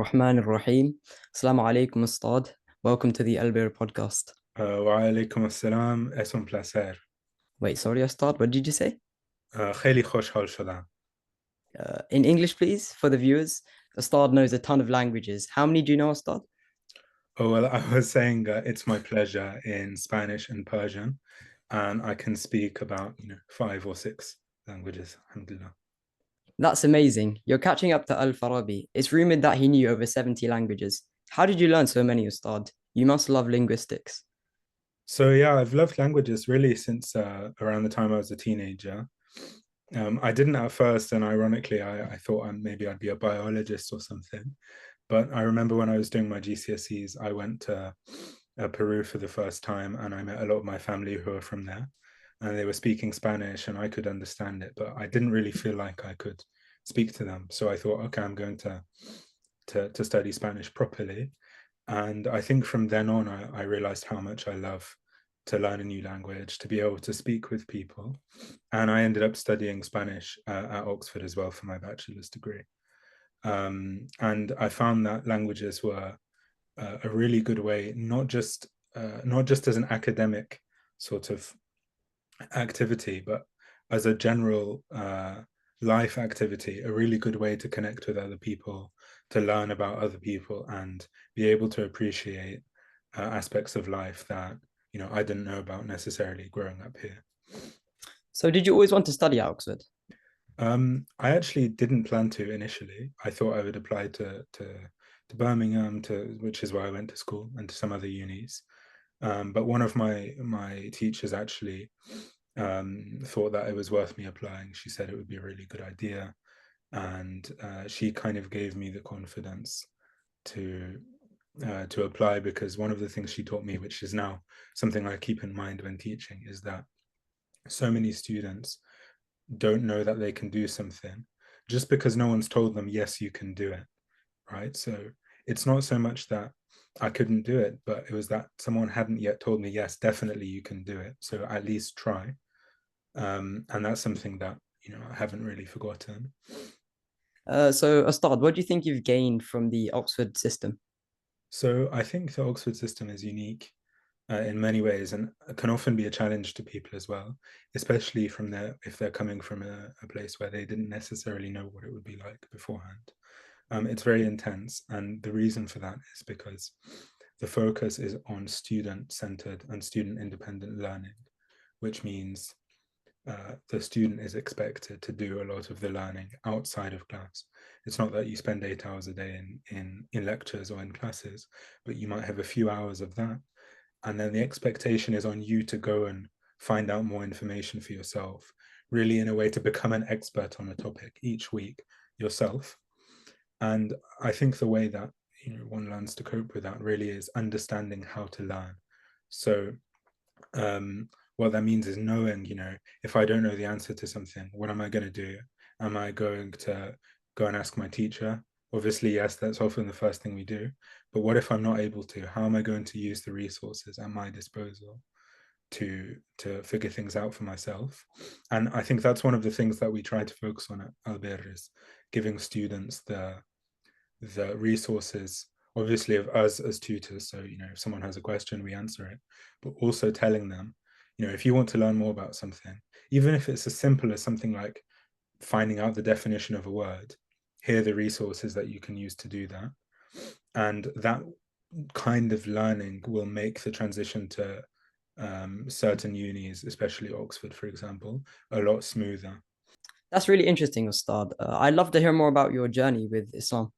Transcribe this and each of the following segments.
Rahman Rahim. Assalamu alaikum, Ustad. Welcome to the Al-Birr podcast. Wa alaikum assalam, es un placer. Wait, sorry, Ustad, what did you say? خیلی خوشحال شدم. In English, please, for the viewers. Ustad knows a ton of languages. How many do you know, Ustad? Oh, well, I was saying it's my pleasure in Spanish and Persian, and I can speak about, five or six languages, alhamdulillah. That's amazing. You're catching up to Al-Farabi. It's rumored that he knew over 70 languages. How did you learn so many, Ustad? You must love linguistics. So yeah, I've loved languages really since around the time I was a teenager. I didn't at first, and ironically, I thought maybe I'd be a biologist or something. But I remember when I was doing my GCSEs, I went to Peru for the first time, and I met a lot of my family who are from there, and they were speaking Spanish, and I could understand it, but I didn't really feel like I could speak to them. So I thought, okay, I'm going to study Spanish properly. And I think from then on, I realized how much I love to learn a new language, to be able to speak with people. And I ended up studying Spanish at Oxford as well for my bachelor's degree. And I found that languages were a really good way, not just as an academic sort of activity, but as a general life activity, a really good way to connect with other people, to learn about other people, and be able to appreciate aspects of life that I didn't know about necessarily growing up here. So, did you always want to study at Oxford? I actually didn't plan to initially. I thought I would apply to Birmingham, which is where I went to school, and to some other unis. But one of my teachers actually thought that it was worth me applying. She said it would be a really good idea, and she kind of gave me the confidence to apply, because one of the things she taught me, which is now something I keep in mind when teaching, is that so many students don't know that they can do something just because no one's told them, yes, you can do it, right? So it's not so much that I couldn't do it, but it was that someone hadn't yet told me, yes, definitely you can do it. So at least try. And that's something that, I haven't really forgotten. So, Ustad, what do you think you've gained from the Oxford system? So I think the Oxford system is unique in many ways, and can often be a challenge to people as well, especially if they're coming from a place where they didn't necessarily know what it would be like beforehand. It's very intense, and the reason for that is because the focus is on student-centered and student-independent learning, which means the student is expected to do a lot of the learning outside of class. It's not that you spend 8 hours a day in lectures or in classes, but you might have a few hours of that. And then the expectation is on you to go and find out more information for yourself, really in a way to become an expert on a topic each week yourself. And I think the way that one learns to cope with that really is understanding how to learn. So what that means is knowing, if I don't know the answer to something, what am I going to do? Am I going to go and ask my teacher? Obviously, yes, that's often the first thing we do. But what if I'm not able to? How am I going to use the resources at my disposal to figure things out for myself? And I think that's one of the things that we try to focus on at Al-Birr, is giving students the resources, obviously, of us as tutors. So, if someone has a question, we answer it, but also telling them, if you want to learn more about something, even if it's as simple as something like finding out the definition of a word, here are the resources that you can use to do that. And that kind of learning will make the transition to certain unis, especially Oxford, for example, a lot smoother. That's really interesting, Ustad. I'd love to hear more about your journey with Islam.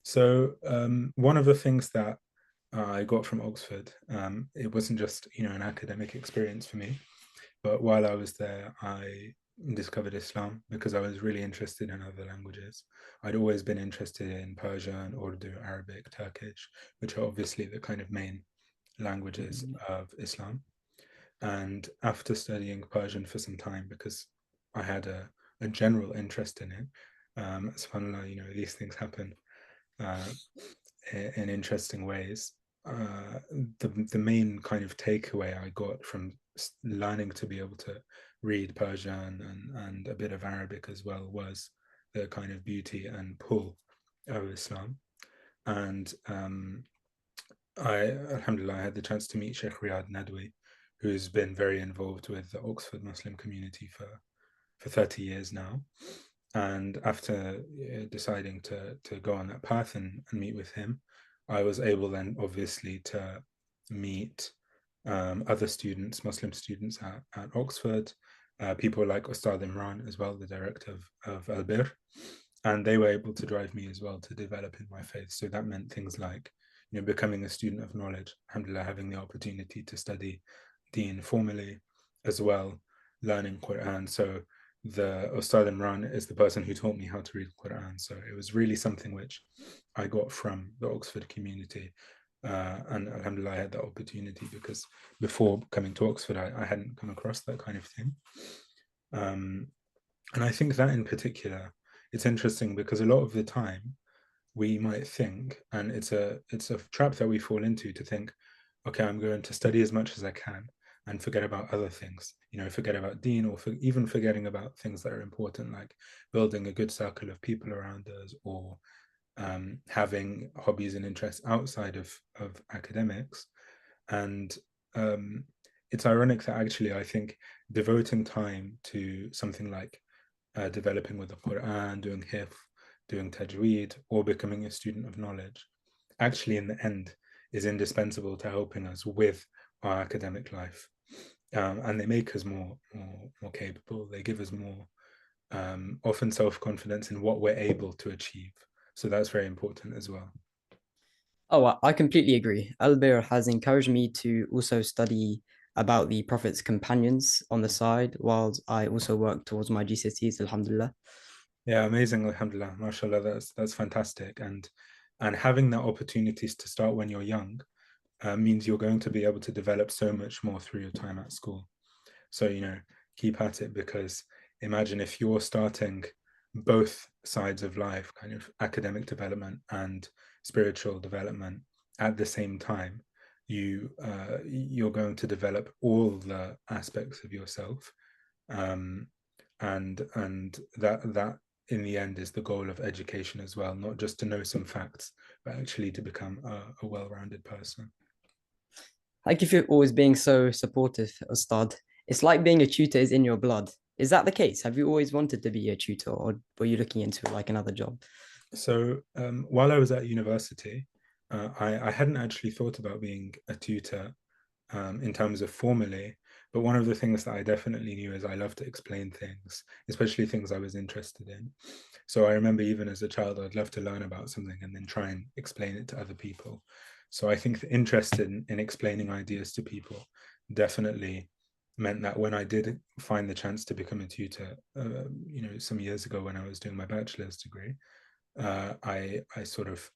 So one of the things that I got from Oxford, it wasn't just an academic experience for me, but while I was there, I discovered Islam because I was really interested in other languages. I'd always been interested in Persian, Urdu, Arabic, Turkish, which are obviously the kind of main languages of Islam. And after studying Persian for some time, because I had a general interest in it, subhanAllah, these things happen uh, in interesting ways. The main kind of takeaway I got from learning to be able to read Persian and a bit of Arabic as well was the kind of beauty and pull of Islam. And Alhamdulillah, I had the chance to meet Sheikh Riyad Nadwi, who's been very involved with the Oxford Muslim community for 30 years now. And after deciding to go on that path and meet with him, I was able then obviously to meet other students, Muslim students at Oxford, people like Ustad Imran as well, the director of Al-Birr. And they were able to drive me as well to develop in my faith. So that meant things like, becoming a student of knowledge, alhamdulillah, having the opportunity to study Deen formally as well, learning Quran. So the Ustad Imran is the person who taught me how to read Quran. So it was really something which I got from the Oxford community. And alhamdulillah, I had that opportunity because before coming to Oxford, I hadn't come across that kind of thing. And I think that in particular, it's interesting because a lot of the time we might think, and it's a trap that we fall into to think, okay, I'm going to study as much as I can and forget about other things, forget about Deen, or even forgetting about things that are important, like building a good circle of people around us, or having hobbies and interests outside of academics. And it's ironic that actually I think devoting time to something like developing with the Quran, doing hifz, doing tajweed, or becoming a student of knowledge, actually in the end is indispensable to helping us with our academic life. And they make us more capable. They give us more often self-confidence in what we're able to achieve. So that's very important as well. Oh, I completely agree. Al-Bir has encouraged me to also study about the Prophet's companions on the side, whilst I also work towards my GCSEs, alhamdulillah. Yeah, amazing, alhamdulillah, mashallah, that's fantastic. And having that opportunities to start when you're young means you're going to be able to develop so much more through your time at school. So, keep at it, because imagine if you're starting both sides of life, kind of academic development and spiritual development at the same time, you're going to develop all the aspects of yourself. And that in the end is the goal of education as well, not just to know some facts, but actually to become a well-rounded person. Thank you for always being so supportive, Ustad. It's like being a tutor is in your blood. Is that the case? Have you always wanted to be a tutor, or were you looking into like another job? So while I was at university, I hadn't actually thought about being a tutor in terms of formally, but one of the things that I definitely knew is I love to explain things, especially things I was interested in. So I remember even as a child, I'd love to learn about something and then try and explain it to other people. So I think the interest in explaining ideas to people definitely meant that when I did find the chance to become a tutor, some years ago when I was doing my bachelor's degree, I sort of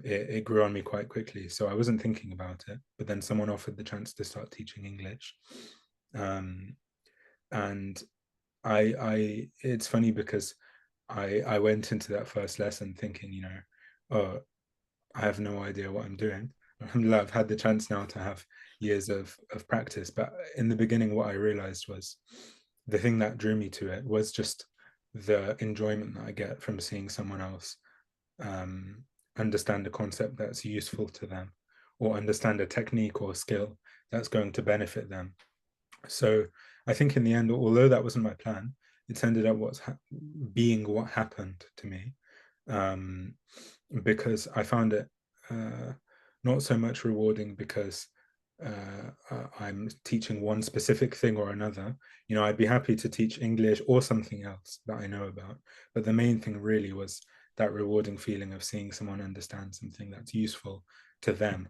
it grew on me quite quickly. So I wasn't thinking about it, but then someone offered the chance to start teaching English, and I it's funny because I went into that first lesson thinking, oh, I have no idea what I'm doing. Alhamdulillah, I've had the chance now to have years of practice, but in the beginning, what I realized was the thing that drew me to it was just the enjoyment that I get from seeing someone else um, understand a concept that's useful to them, or understand a technique or skill that's going to benefit them. So I think in the end, although that wasn't my plan, it's ended up being what happened to me, um, because I found it not so much rewarding because I'm teaching one specific thing or another. I'd be happy to teach English or something else that I know about, but the main thing really was that rewarding feeling of seeing someone understand something that's useful to them,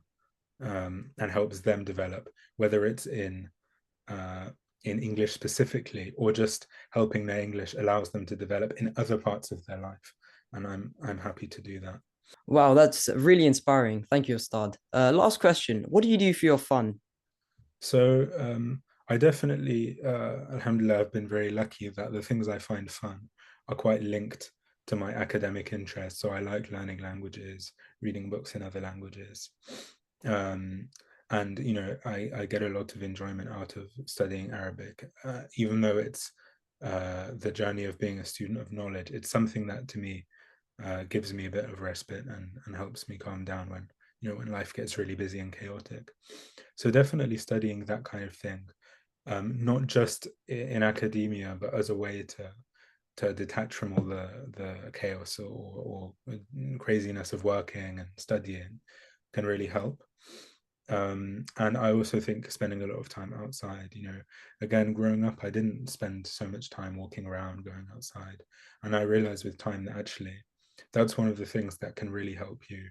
and helps them develop, whether it's uh, in English specifically, or just helping their English allows them to develop in other parts of their life. And I'm happy to do that. Wow, that's really inspiring. Thank you, Ustad. Last question. What do you do for your fun? So I definitely, alhamdulillah, I've been very lucky that the things I find fun are quite linked to my academic interests. So I like learning languages, reading books in other languages. Um, and, I get a lot of enjoyment out of studying Arabic, even though it's the journey of being a student of knowledge. It's something that to me gives me a bit of respite and helps me calm down when when life gets really busy and chaotic. So definitely studying that kind of thing, not just in academia, but as a way to detach from all the chaos or craziness of working and studying can really help. And I also think spending a lot of time outside, again, growing up, I didn't spend so much time walking around, going outside. And I realized with time that actually that's one of the things that can really help you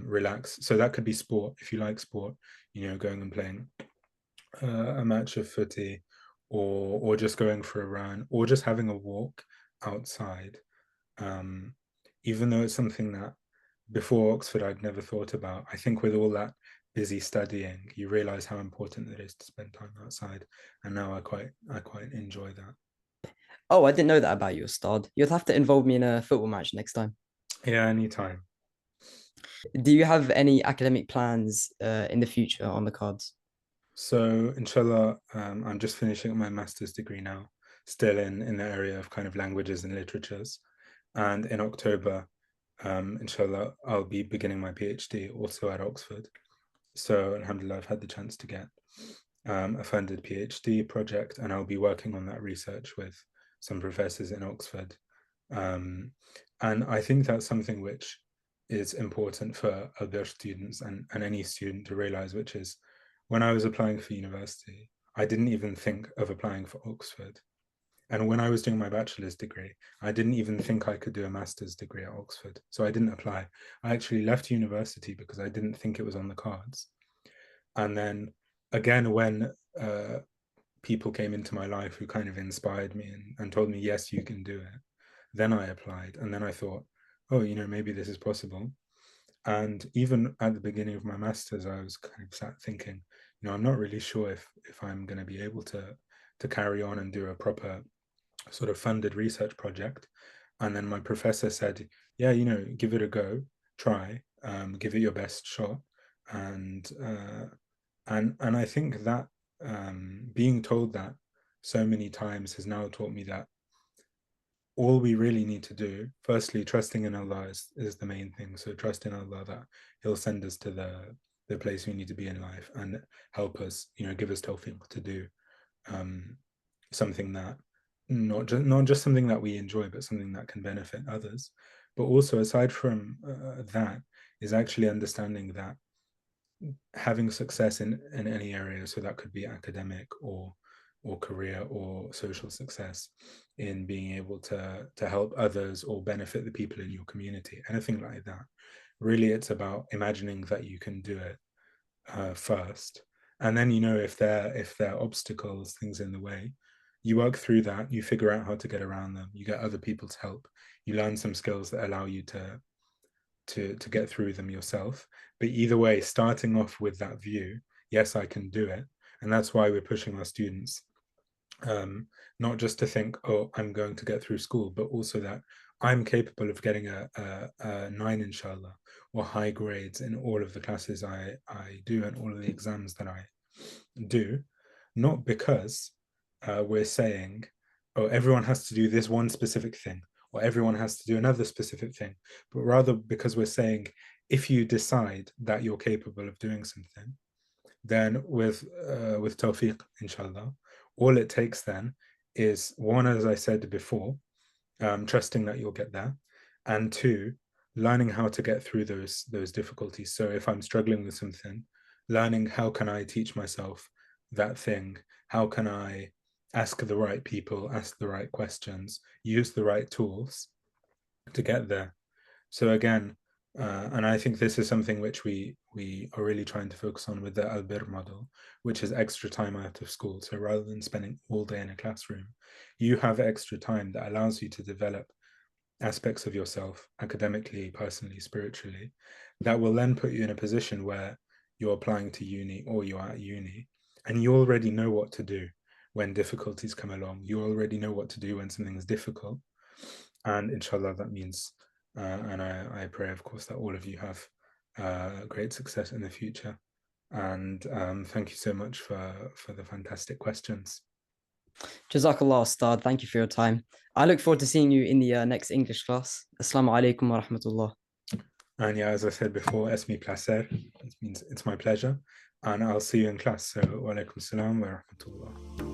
relax. So that could be sport. If you like sport, going and playing a match of footy, or just going for a run, or just having a walk outside. Um, Even though it's something that before Oxford I'd never thought about. I think with all that busy studying, you realize how important it is to spend time outside. And now I quite enjoy that. Oh, I didn't know that about you, Stad. You'd have to involve me in a football match next time. Yeah, anytime. Do you have any academic plans in the future on the cards? So inshallah, I'm just finishing my master's degree now, still in the area of kind of languages and literatures. And in October, inshallah, I'll be beginning my PhD also at Oxford. So alhamdulillah, I've had the chance to get a funded PhD project, and I'll be working on that research with some professors in Oxford. Um, and I think that's something which is important for other students and any student to realize, which is when I was applying for university, I didn't even think of applying for Oxford. And when I was doing my bachelor's degree, I didn't even think I could do a master's degree at Oxford. So I didn't apply. I actually left university because I didn't think it was on the cards. And then again, when people came into my life who kind of inspired me and told me, yes, you can do it, then I applied. And then I thought, oh, maybe this is possible. And even at the beginning of my master's, I was kind of sat thinking, I'm not really sure if I'm going to be able to carry on and do a proper sort of funded research project. And then my professor said, yeah, give it a go, try, give it your best shot. And and I think that being told that so many times has now taught me that all we really need to do, firstly, trusting in Allah is the main thing. So trust in Allah that He'll send us to the place we need to be in life and help us, give us tawfiq to do um, something that not just something that we enjoy, but something that can benefit others. But also, aside from that, is actually understanding that having success in any area, so that could be academic or career or social success, in being able to help others or benefit the people in your community, anything like that. Really, it's about imagining that you can do it first, and then if there are obstacles, things in the way, you work through that, you figure out how to get around them, you get other people's help, you learn some skills that allow you to get through them yourself. But either way, starting off with that view, yes, I can do it. And that's why we're pushing our students, not just to think, oh, I'm going to get through school, but also that I'm capable of getting a nine, inshallah, or high grades in all of the classes I do and all of the exams that I do, not because we're saying, oh, everyone has to do this one specific thing, or everyone has to do another specific thing, but rather because we're saying, if you decide that you're capable of doing something, then with tawfiq, inshallah, all it takes then is one, as I said before, trusting that you'll get there, and two, learning how to get through those difficulties. So if I'm struggling with something, learning how can I teach myself that thing, how can I ask the right people, ask the right questions, use the right tools to get there. So again, and I think this is something which we are really trying to focus on with the Al-Birr model, which is extra time out of school. So rather than spending all day in a classroom, you have extra time that allows you to develop aspects of yourself academically, personally, spiritually, that will then put you in a position where you're applying to uni or you're at uni and you already know what to do when difficulties come along. You already know what to do when something's difficult. And inshallah, that means, and I pray, of course, that all of you have great success in the future. And thank you so much for the fantastic questions. Jazakallah, Ustad. Thank you for your time. I look forward to seeing you in the next English class. Assalamu alaikum wa rahmatullah. And yeah, as I said before, es mi placer. It means it's my pleasure. And I'll see you in class. So, wa alaikum salam wa rahmatullah.